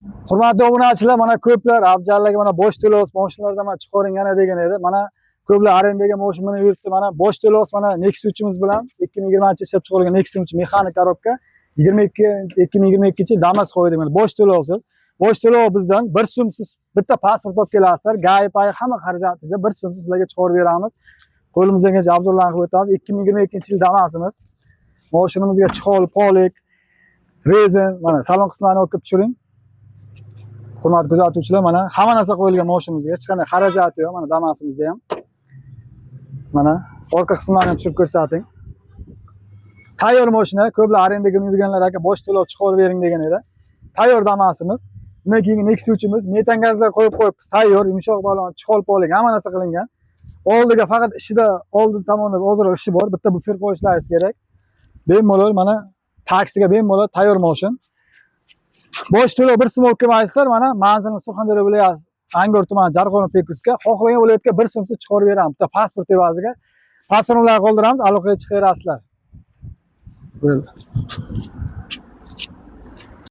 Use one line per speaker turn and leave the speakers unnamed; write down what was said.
Hurmatli obunachilar, mana ko'plar Abjallarga mana bosh to'lovsiz mashinalardan mana chiqaringana degan edi. Mana ko'plar arendaga mashina minib yuribdi. Mana bosh to'lovsiz mana Nexus'imiz bilan 2020 ishlab chiqarilgan Nexus mexanik korobka 2022-yil Damas qo'ydik. Mana bosh to'lovsiz. Bosh to'lov bizdan 1 so'msiz bitta pasport olib kelasizlar. G'ayib hamma xarajatingizni 1 so'msiz sizlarga chiqarib beramiz. Qo'limizdan kelgancha obzorlarni qilib o'tamiz. 2022-yil Damasimiz. Mashinamizga chihol, polik, rezin, mana salon qismlarini o'qib tushiring. Hurmatli kuzatuvchilar, mana hamma narsa qo'yilgan mashinamizga, hech qanday xarajati yo'q. Mana Damasimizda ham. Mana orqa qismlarini ham tushirib ko'rsating. Tayyor mashina, ko'plar arendaga yurganlar aka bosh to'lov chiqarib bering degan edi. Tayyor Damasimiz. Undan keyin Nexus'imiz, metan gazlar qo'yib qo'yibmiz. Tayyor, yumshoq balon, chihol polik, hamma narsa qilingan. Oldiga faqat ishida oldin tomonda ozroq ishi bor. Bitta bufer qo'yishlaringiz kerak. Bemalol mana taksiga bemalol tayyor mashin. Bosh to'lov 1 so'm olib kelmaysizlar, mana manzilni Surxondaryo viloyati Angor tumani Jarqonov Pekusga xohlagan viloyatga 1 so'msiz chiqarib beramiz. Bitta pasport evaziga. Pasportlarni qoldiramiz, aloqaga chiqarasizlar. Bo'ldi.